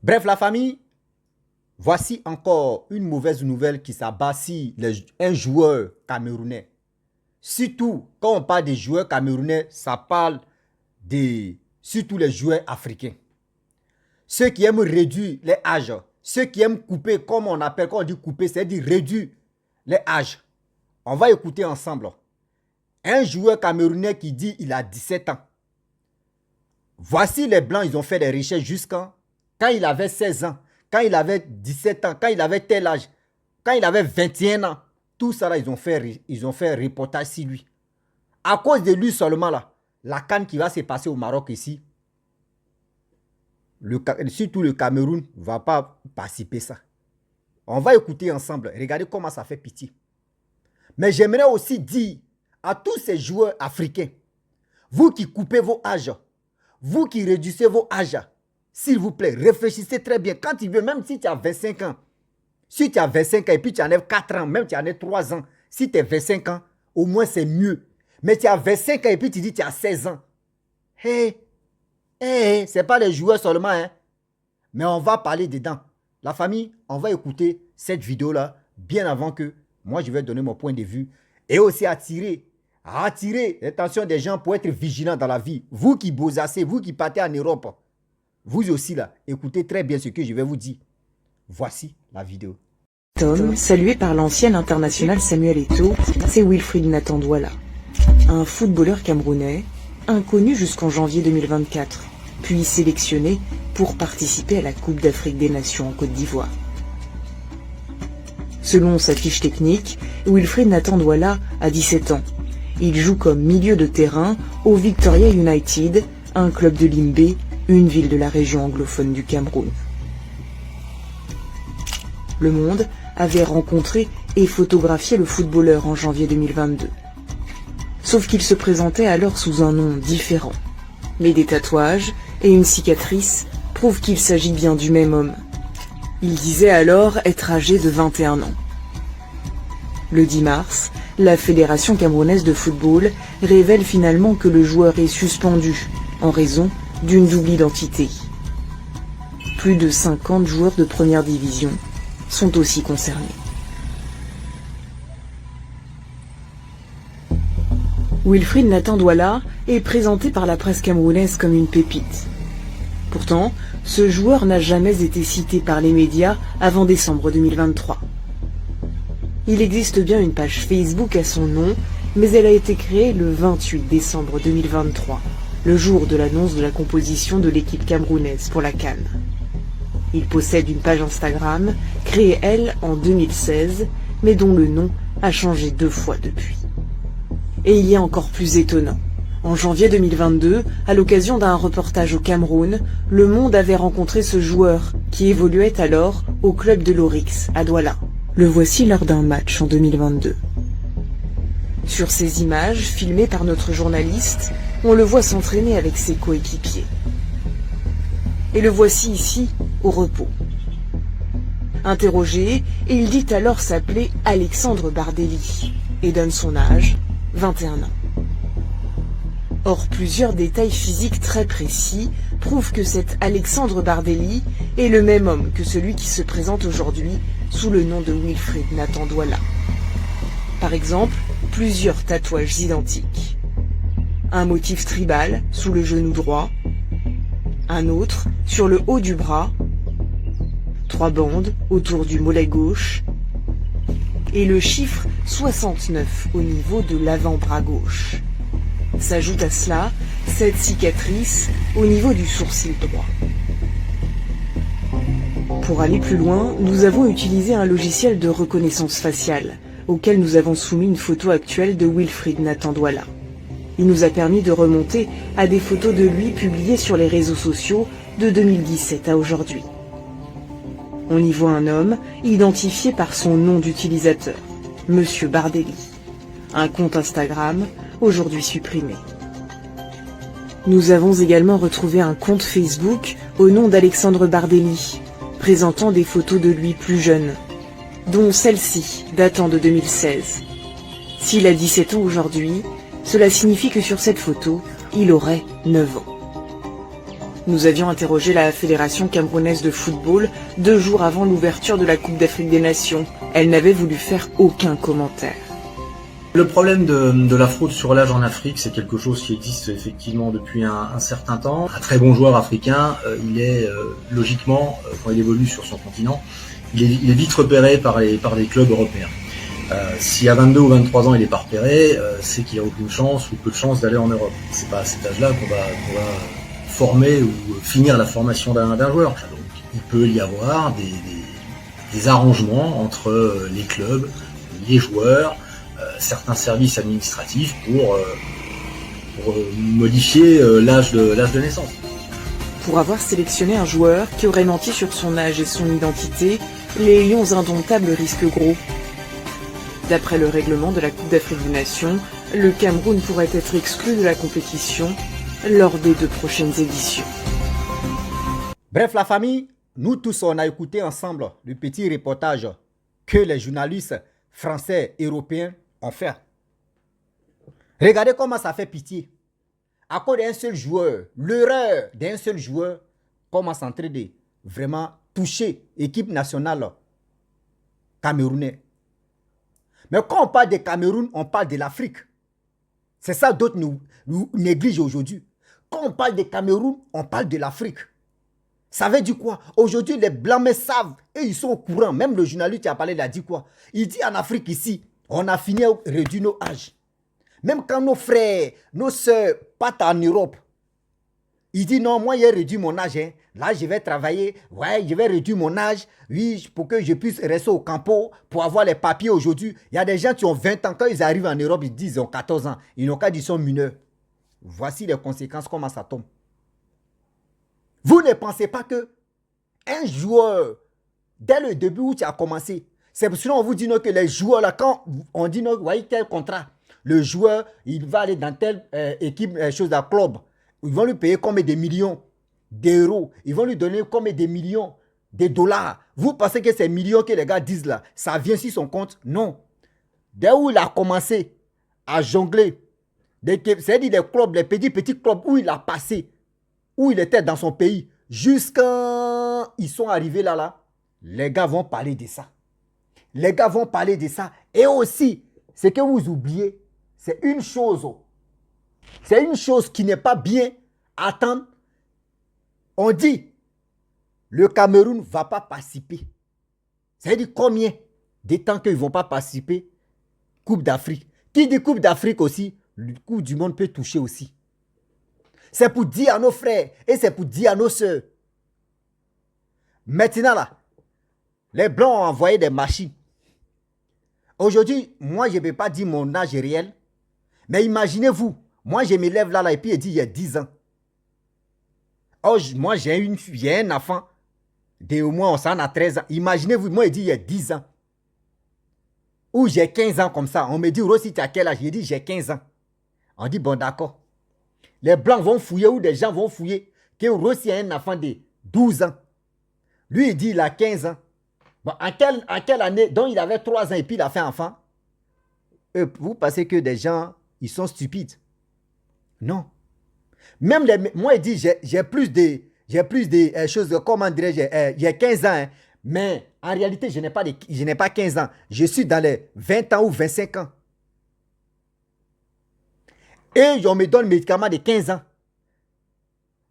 Bref, la famille, voici encore une mauvaise nouvelle qui s'abat sur un joueur camerounais. Surtout, quand on parle des joueurs camerounais, ça parle de surtout les joueurs africains. Ceux qui aiment réduire les âges, ceux qui aiment couper, comme on appelle, quand on dit couper, c'est-à-dire réduire les âges. On va écouter ensemble. Un joueur camerounais qui dit qu'il a 17 ans. Voici les Blancs, ils ont fait des recherches jusqu'à quand il avait 16 ans, quand il avait 17 ans, quand il avait tel âge, quand il avait 21 ans. Tout ça là, ils ont fait un reportage sur lui. À cause de lui seulement là, la CAN qui va se passer au Maroc ici, surtout le Cameroun ne va pas participer ça. On va écouter ensemble. Regardez comment ça fait pitié. Mais j'aimerais aussi dire à tous ces joueurs africains, vous qui coupez vos âges, vous qui réduisez vos âges, s'il vous plaît, réfléchissez très bien. Quand tu veux, même si tu as 25 ans, si tu as 25 ans et puis tu en as 4 ans, même tu en as 3 ans, si tu as 25 ans, au moins c'est mieux. Mais tu as 25 ans et puis tu dis que tu as 16 ans. C'est pas les joueurs seulement, hein. Mais on va parler dedans. La famille, on va écouter cette vidéo-là bien avant que moi je vais donner mon point de vue et aussi attirer l'attention des gens pour être vigilants dans la vie. Vous qui bossassez, vous qui partez en Europe, vous aussi là, écoutez très bien ce que je vais vous dire. Voici la vidéo. Tom, salué par l'ancien international Samuel Eto'o, c'est Wilfried Nathan Douala. Un footballeur camerounais, inconnu jusqu'en janvier 2024, puis sélectionné pour participer à la Coupe d'Afrique des Nations en Côte d'Ivoire. Selon sa fiche technique, Wilfried Nathan Douala a 17 ans. Il joue comme milieu de terrain au Victoria United, un club de Limbe, une ville de la région anglophone du Cameroun. Le Monde avait rencontré et photographié le footballeur en janvier 2022. Sauf qu'il se présentait alors sous un nom différent. Mais des tatouages et une cicatrice prouvent qu'il s'agit bien du même homme. Il disait alors être âgé de 21 ans. Le 10 mars, la Fédération camerounaise de football révèle finalement que le joueur est suspendu en raison d'une double identité. Plus de 50 joueurs de première division sont aussi concernés. Wilfried Nathan Douala est présenté par la presse camerounaise comme une pépite. Pourtant, ce joueur n'a jamais été cité par les médias avant décembre 2023. Il existe bien une page Facebook à son nom, mais elle a été créée le 28 décembre 2023, le jour de l'annonce de la composition de l'équipe camerounaise pour la CAN. Il possède une page Instagram, créée elle en 2016, mais dont le nom a changé 2 fois depuis. Et il y a encore plus étonnant. En janvier 2022, à l'occasion d'un reportage au Cameroun, Le Monde avait rencontré ce joueur, qui évoluait alors au club de l'Oryx, à Douala. Le voici lors d'un match en 2022. Sur ces images, filmées par notre journaliste, on le voit s'entraîner avec ses coéquipiers. Et le voici ici, au repos. Interrogé, il dit alors s'appeler Alexandre Bardelli et donne son âge, 21 ans. Or, plusieurs détails physiques très précis prouvent que cet Alexandre Bardelli est le même homme que celui qui se présente aujourd'hui sous le nom de Wilfried Nathan Douala. Par exemple, plusieurs tatouages identiques. Un motif tribal sous le genou droit, un autre sur le haut du bras, 3 bandes autour du mollet gauche, et le chiffre 69 au niveau de l'avant-bras gauche. S'ajoute à cela cette cicatrice au niveau du sourcil droit. Pour aller plus loin, nous avons utilisé un logiciel de reconnaissance faciale, auquel nous avons soumis une photo actuelle de Wilfried Nathan Douala. Il nous a permis de remonter à des photos de lui publiées sur les réseaux sociaux de 2017 à aujourd'hui. On y voit un homme identifié par son nom d'utilisateur, Monsieur Bardelli. Un compte Instagram, aujourd'hui supprimé. Nous avons également retrouvé un compte Facebook au nom d'Alexandre Bardelli, présentant des photos de lui plus jeune, dont celle-ci datant de 2016. S'il a 17 ans aujourd'hui, cela signifie que sur cette photo, il aurait 9 ans. Nous avions interrogé la Fédération camerounaise de football 2 jours avant l'ouverture de la Coupe d'Afrique des Nations. Elle n'avait voulu faire aucun commentaire. Le problème de la fraude sur l'âge en Afrique, c'est quelque chose qui existe effectivement depuis un certain temps. Un très bon joueur africain, il est logiquement, quand il évolue sur son continent, il est vite repéré par des clubs européens. Si à 22 ou 23 ans il n'est pas repéré, c'est qu'il a aucune chance ou peu de chance d'aller en Europe. C'est pas à cet âge-là qu'on va former ou finir la formation d'un joueur. Donc, il peut y avoir des arrangements entre les clubs, les joueurs, certains services administratifs pour modifier l'âge de naissance. Pour avoir sélectionné un joueur qui aurait menti sur son âge et son identité, les Lions indomptables risquent gros. D'après le règlement de la Coupe d'Afrique des Nations, le Cameroun pourrait être exclu de la compétition lors des 2 prochaines éditions. Bref, la famille, nous tous, on a écouté ensemble le petit reportage que les journalistes français et européens ont fait. Regardez comment ça fait pitié. À cause d'un seul joueur, l'erreur d'un seul joueur commence en train de vraiment toucher l'équipe nationale camerounaise. Mais quand on parle de Cameroun, on parle de l'Afrique. C'est ça d'autres nous négligent aujourd'hui. Quand on parle de Cameroun, on parle de l'Afrique. Ça veut dire quoi? Aujourd'hui, les Blancs mais savent et ils sont au courant. Même le journaliste qui a parlé, il a dit quoi? Il dit en Afrique ici, on a fini à réduire nos âges. Même quand nos frères, nos soeurs partent en Europe, il dit non, moi j'ai réduit mon âge. Hein. Là, je vais travailler. Ouais, je vais réduire mon âge. Oui, pour que je puisse rester au campo pour avoir les papiers aujourd'hui. Il y a des gens qui ont 20 ans. Quand ils arrivent en Europe, ils disent qu'ils ont 14 ans. Ils n'ont qu'à dire qu'ils sont mineurs. Voici les conséquences, comment ça tombe. Vous ne pensez pas que un joueur, dès le début où tu as commencé, c'est pour cela qu'on vous dit non, que les joueurs, là, quand on dit non, vous voyez tel contrat, le joueur, il va aller dans telle équipe, chose à club. Ils vont lui payer combien de millions d'euros. Ils vont lui donner combien de millions de dollars. Vous pensez que ces millions que les gars disent là, ça vient sur son compte? Non. Dès où il a commencé à jongler, c'est-à-dire les clubs, les petits clubs où il a passé, où il était dans son pays, jusqu'à ils sont arrivés là, les gars vont parler de ça. Les gars vont parler de ça. Et aussi, ce que vous oubliez, c'est une chose. C'est une chose qui n'est pas bien à attendre. On dit, le Cameroun ne va pas participer. C'est-à-dire combien de temps qu'ils ne vont pas participer? Coupe d'Afrique. Qui dit Coupe d'Afrique aussi, le Coupe du monde peut toucher aussi. C'est pour dire à nos frères et c'est pour dire à nos soeurs. Maintenant là, les Blancs ont envoyé des machines. Aujourd'hui, moi je ne vais pas dire mon âge réel. Mais imaginez-vous, moi je me lève là et puis il dit il y a 10 ans. Oh, moi j'ai un enfant. Au moins on s'en a 13 ans. Imaginez-vous, moi il dit il y a 10 ans. Ou j'ai 15 ans comme ça. On me dit, Rossi, tu as quel âge? J'ai dit, j'ai 15 ans. On dit, bon d'accord. Les Blancs vont fouiller ou des gens vont fouiller que Rossi a un enfant de 12 ans. Lui, il dit, il a 15 ans. Bon, en quelle année? Donc, il avait 3 ans et puis il a fait enfant. Vous pensez que des gens, ils sont stupides? Non. Même moi, il dit, j'ai plus de choses, comment dirais-je, j'ai 15 ans, hein, mais en réalité, je n'ai pas 15 ans. Je suis dans les 20 ans ou 25 ans. Et on me donne le médicament de 15 ans.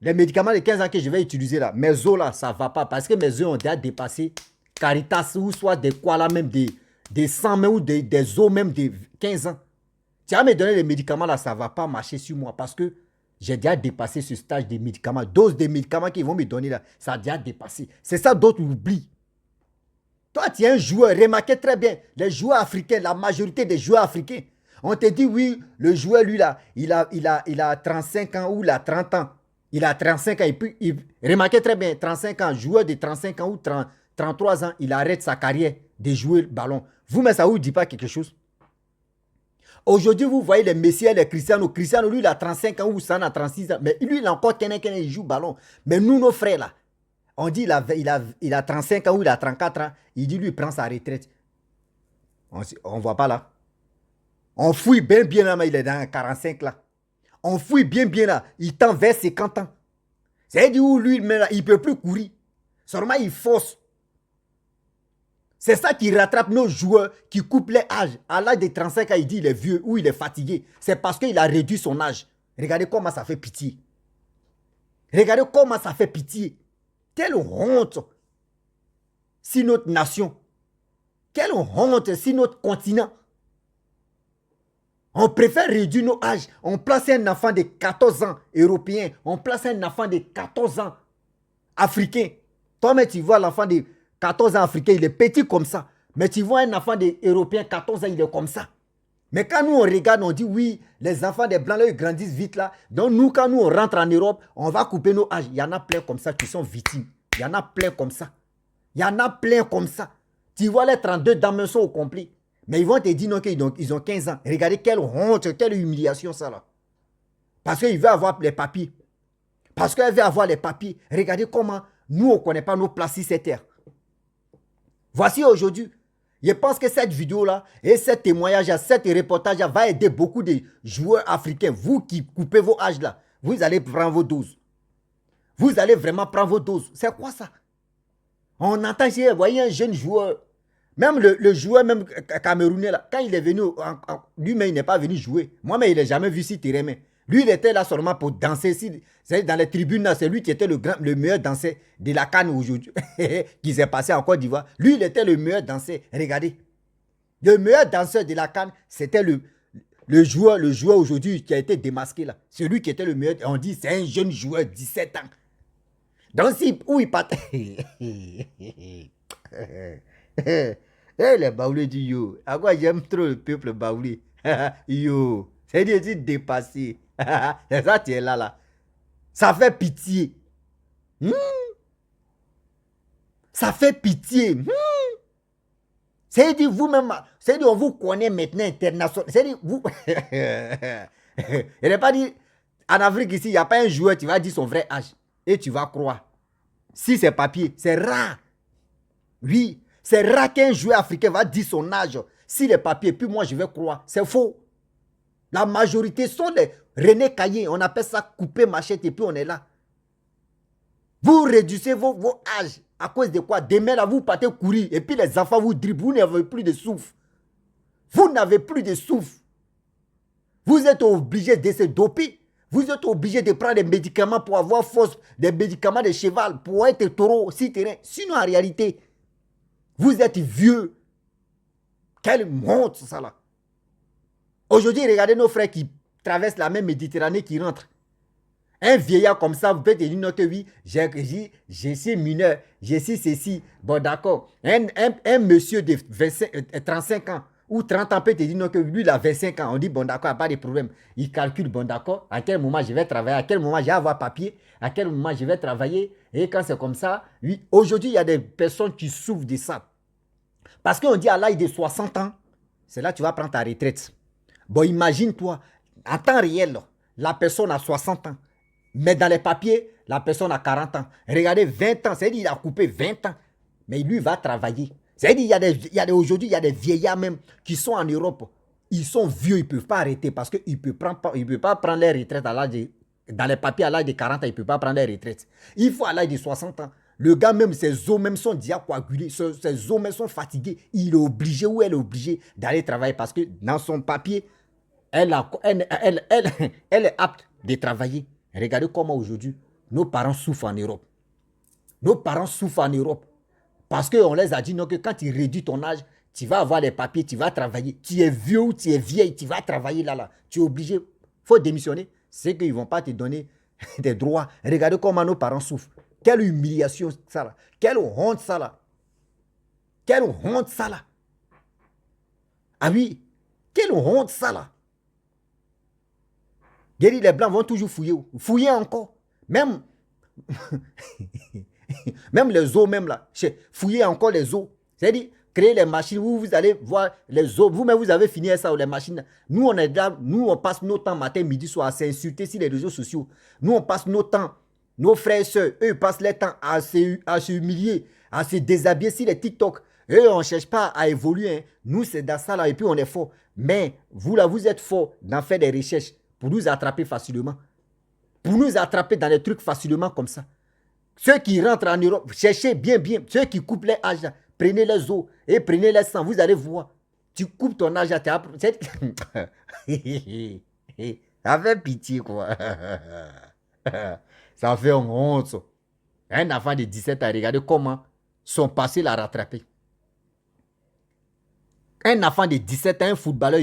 Les médicaments de 15 ans que je vais utiliser là, mes os là, ça ne va pas parce que mes os ont déjà dépassé Caritas ou soit des quoi là, même des 100 même, ou des os même de 15 ans. Tu vas me donner les médicaments là, ça ne va pas marcher sur moi parce que j'ai déjà dépassé ce stage de médicaments. Dose de médicaments qu'ils vont me donner là, ça a déjà dépassé. C'est ça d'autres oublient. Toi, tu es un joueur, remarquez très bien, les joueurs africains, la majorité des joueurs africains, on te dit oui, le joueur lui là, il a 35 ans ou il a 30 ans. Il a 35 ans et puis, remarquez très bien, 35 ans, joueur de 35 ans ou 33 ans, il arrête sa carrière de jouer le ballon. Vous, mais ça vous dit pas quelque chose? Aujourd'hui, vous voyez les Messi et les Cristiano. Cristiano, lui, il a 35 ans ou ça a 36 ans. Mais lui, il a encore il joue ballon. Mais nous, nos frères là, on dit il a 35 ans ou il a 34 ans. Il dit lui, il prend sa retraite. On ne voit pas là. On fouille bien là, mais il est dans 45 là. On fouille bien là. Il tend vers 50 ans. C'est-à-dire où lui, il ne peut plus courir. Seulement, il force. C'est ça qui rattrape nos joueurs qui coupent les âges. À l'âge de 35 ans, il dit qu'il est vieux ou il est fatigué. C'est parce qu'il a réduit son âge. Regardez comment ça fait pitié. Regardez comment ça fait pitié. Quelle honte si notre nation. Quelle honte si notre continent. On préfère réduire nos âges. On place un enfant de 14 ans européen. On place un enfant de 14 ans africain. Toi-même, tu vois l'enfant de 14 ans africain, il est petit comme ça. Mais tu vois un enfant de européen 14 ans, il est comme ça. Mais quand nous on regarde, on dit oui, les enfants des blancs, là, ils grandissent vite là. Donc nous, quand nous on rentre en Europe, on va couper nos âges. Il y en a plein comme ça qui sont victimes. Il y en a plein comme ça. Il y en a plein comme ça. Tu vois les 32 dames sont au complet. Mais ils vont te dire non, qu'ils ont 15 ans. Regardez quelle honte, quelle humiliation ça là. Parce qu'il veut avoir les papiers. Parce qu'elle veut avoir les papiers. Regardez comment nous on ne connaît pas nos places sur cette terre. Voici aujourd'hui. Je pense que cette vidéo-là et ce témoignage-là, cet reportage-là va aider beaucoup de joueurs africains. Vous qui coupez vos âges là, vous allez prendre vos doses. Vous allez vraiment prendre vos doses. C'est quoi ça? On entend, vous voyez un jeune joueur, même le joueur même camerounais là, quand il est venu, lui-même il n'est pas venu jouer. Moi-même il n'a jamais vu si terrain. Lui il était là seulement pour danser. C'est dans les tribunes là, c'est lui qui était le meilleur danseur de la CAN aujourd'hui, qui s'est passé en Côte d'Ivoire. Lui il était le meilleur danseur. Regardez. Le meilleur danseur de la CAN, c'était le joueur aujourd'hui qui a été démasqué là. Celui qui était le meilleur, on dit c'est un jeune joueur, 17 ans. Donc si, où il part. Les baoulés du yo. À quoi j'aime trop le peuple baoulé. Yo. C'est des dépassés. C'est ça, tu es là. Ça fait pitié. Ça fait pitié. C'est-à-dire vous-même, c'est-à-dire on vous connaît maintenant international. C'est-à-dire vous. Il n'est pas dit, en Afrique ici, il n'y a pas un joueur, tu vas dire son vrai âge. Et tu vas croire. Si c'est papier, c'est rare. Oui, c'est rare qu'un joueur africain va dire son âge. Si les papiers, puis moi je vais croire. C'est faux. La majorité sont les René Caillé. On appelle ça couper machette et puis on est là. Vous réduisez vos âges. À cause de quoi? Demain là, vous partez courir. Et puis les enfants vous dribblent. Vous n'avez plus de souffle. Vous n'avez plus de souffle. Vous êtes obligé de se doper. Vous êtes obligé de prendre des médicaments pour avoir force. Des médicaments de cheval. Pour être taureau, si terrain. Sinon, en réalité, vous êtes vieux. Quelle honte ça là. Aujourd'hui, regardez nos frères qui traversent la même Méditerranée qui rentrent. Un vieillard comme ça, vous pouvez te dire que oui, j'ai suis mineur, j'ai suis ceci. Bon, d'accord. Un monsieur de 35 ans ou 30 ans peut te dire que lui, il a 25 ans. On dit, bon, d'accord, il n'y a pas de problème. Il calcule, bon, d'accord, à quel moment je vais travailler, à quel moment je vais avoir papier, à quel moment je vais travailler. Et quand c'est comme ça, oui, aujourd'hui, il y a des personnes qui souffrent de ça. Parce qu'on dit à l'âge de 60 ans, c'est là que tu vas prendre ta retraite. Bon, imagine-toi, en temps réel, la personne a 60 ans. Mais dans les papiers, la personne a 40 ans. Regardez, 20 ans, c'est-à-dire qu'il a coupé 20 ans. Mais lui va travailler. C'est-à-dire aujourd'hui, il y a des vieillards même qui sont en Europe. Ils sont vieux, ils ne peuvent pas arrêter parce qu'ils ne peuvent pas prendre leur retraite à l'âge de... Dans les papiers, à l'âge de 40 ans, ils ne peuvent pas prendre leur retraite. Il faut à l'âge de 60 ans. Le gars même, ses os même sont déjà coagulés. Ses os même sont fatigués. Il est obligé ou elle est obligée d'aller travailler parce que dans son papier, elle est apte de travailler. Regardez comment aujourd'hui, nos parents souffrent en Europe. Nos parents souffrent en Europe. Parce qu'on les a dit non, que quand tu réduis ton âge, tu vas avoir les papiers, tu vas travailler. Tu es vieux ou tu es vieille, tu vas travailler là. Tu es obligé. Il faut démissionner. C'est qu'ils ne vont pas te donner des droits. Regardez comment nos parents souffrent. Quelle humiliation ça là. Quelle honte ça là. Quelle honte ça là. Ah oui, quelle honte ça là. Guéri, les Blancs vont toujours fouiller. Fouiller encore. Même, même les eaux, même là. Fouiller encore les eaux. C'est-à-dire, créer les machines où vous allez voir les eaux. Vous-même, vous avez fini ça, les machines. Nous, on est là. Nous, on passe nos temps matin, midi, soir à s'insulter sur les réseaux sociaux. Nous, on passe nos temps. Nos frères et soeurs, eux, ils passent leur temps à se humilier, à se déshabiller sur les TikTok. Eux, on ne cherche pas à évoluer. Hein. Nous, c'est dans ça là. Et puis, on est fort. Mais vous, là, vous êtes fort d'en faire des recherches pour nous attraper facilement. pour nous attraper dans des trucs facilement comme ça. Ceux qui rentrent en Europe, cherchez bien. Ceux qui coupent les âges, prenez les os et prenez les sangs. Vous allez voir. Tu coupes ton âge, avec pitié, quoi. Ça fait honte. Un enfant de 17 ans, regardez comment son passé l'a rattrapé. Un enfant de 17 ans, un footballeur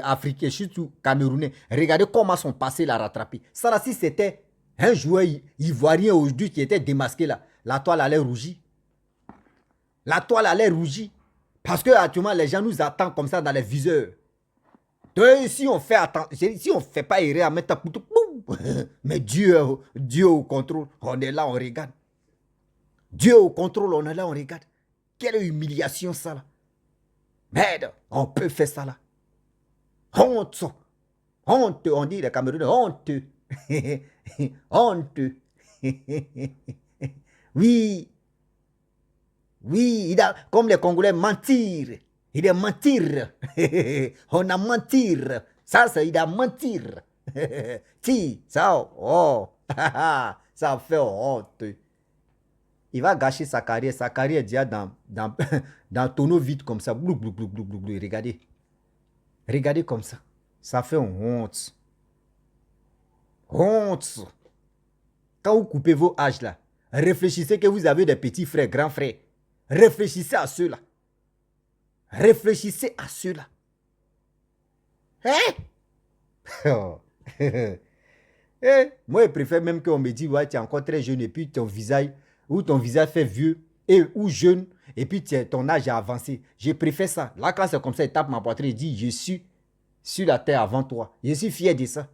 africain, surtout camerounais, regardez comment son passé l'a rattrapé. Ça là, si c'était un joueur ivoirien aujourd'hui qui était démasqué là, la toile allait rougir. La toile allait rougir. Parce que actuellement, les gens nous attendent comme ça dans les viseurs. Donc, si on fait si on fait pas erreur à mettre mais Dieu au contrôle, on est là, on regarde. Dieu au contrôle, on est là, on regarde. Quelle humiliation ça là. Merde, on peut faire ça là. Honte. Honte, on dit les Camerounais, honte. Honte. Oui. Oui, il a, comme les Congolais, mentir. Il est mentir. On a mentir. Ça, c'est il a mentir. Si, ça, oh, ça fait honte. Il va gâcher sa carrière. Sa carrière est déjà dans tonneau vide comme ça. Blou, blou, blou, blou, blou, blou. Regardez. Regardez comme ça. Ça fait honte. Honte. Quand vous coupez vos âges là, réfléchissez que vous avez des petits frères, grands frères. Réfléchissez à ceux-là. Réfléchissez à ceux-là. Hein? Moi, je préfère même qu'on me dise, ouais, tu es encore très jeune et puis ton visage fait vieux ou jeune et puis ton âge est avancé. Je préfère ça. Là, quand c'est comme ça, il tape ma poitrine et dit, je suis sur la terre avant toi. Je suis fier de ça.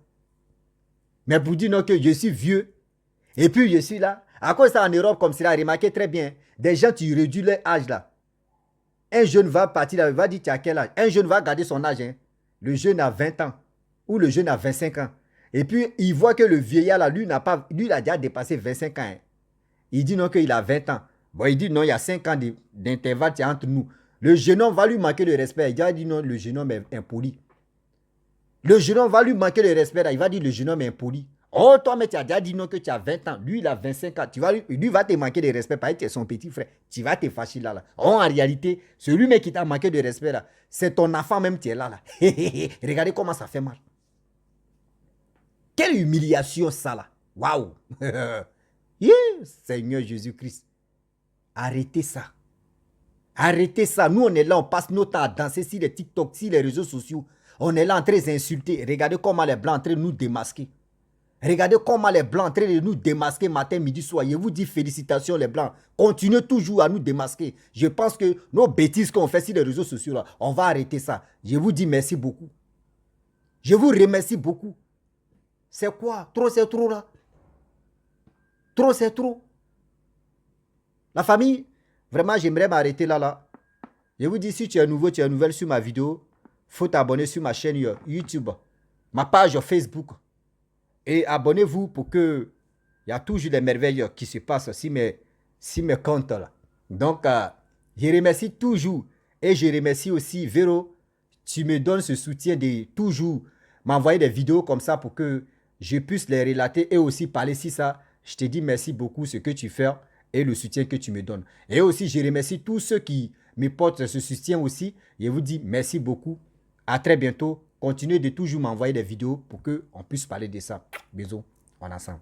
Mais pour dire non que je suis vieux et puis je suis là. À cause de ça, en Europe, comme cela, remarquez très bien, des gens, tu réduis leur âge là. Un jeune va partir là, il va dire, tu as quel âge? Un jeune va garder son âge. Hein. Le jeune a 20 ans ou le jeune a 25 ans. Et puis, il voit que le vieillard là, lui, il a déjà dépassé 25 ans. Hein. Il dit non qu'il a 20 ans. Bon, il dit non, il y a 5 ans d'intervalle entre nous. Le jeune homme va lui manquer de respect. Il va dire non, le jeune homme est impoli. Le jeune homme va lui manquer de respect. Là. Il va dire le jeune homme est impoli. Oh, toi, mais tu as déjà dit non que tu as 20 ans. Lui, il a 25 ans. Lui va te manquer de respect parce que tu es son petit frère. Tu vas te fâcher là. Oh, en réalité, celui mais qui t'a manqué de respect là, c'est ton enfant même qui est là. Regardez comment ça fait mal. Quelle humiliation ça là. Waouh. Yeah, Seigneur Jésus-Christ. Arrêtez ça. Arrêtez ça. Nous, on est là, on passe notre temps à danser sur les TikTok, sur les réseaux sociaux. On est là en train d'insulter. Regardez comment les Blancs sont en train de nous démasquer. Regardez comment les Blancs sont en train de nous démasquer matin, midi, soir. Je vous dis félicitations les Blancs. Continuez toujours à nous démasquer. Je pense que nos bêtises qu'on fait sur les réseaux sociaux, là, on va arrêter ça. Je vous dis merci beaucoup. Je vous remercie beaucoup. C'est quoi? Trop, c'est trop là. Trop, c'est trop. La famille, vraiment, j'aimerais m'arrêter là. Je vous dis, si tu es nouveau, tu es nouvelle sur ma vidéo, il faut t'abonner sur ma chaîne YouTube, ma page Facebook. Et abonnez-vous pour que il y a toujours des merveilles qui se passent sur mes comptes là. Donc, je remercie toujours. Et je remercie aussi Véro. Tu me donnes ce soutien de toujours m'envoyer des vidéos comme ça pour que je puisse les relater et aussi parler sur ça. Je te dis merci beaucoup ce que tu fais et le soutien que tu me donnes. Et aussi, je remercie tous ceux qui me portent ce soutien aussi. Je vous dis merci beaucoup. À très bientôt. Continuez de toujours m'envoyer des vidéos pour qu'on puisse parler de ça. Bisous. On est ensemble.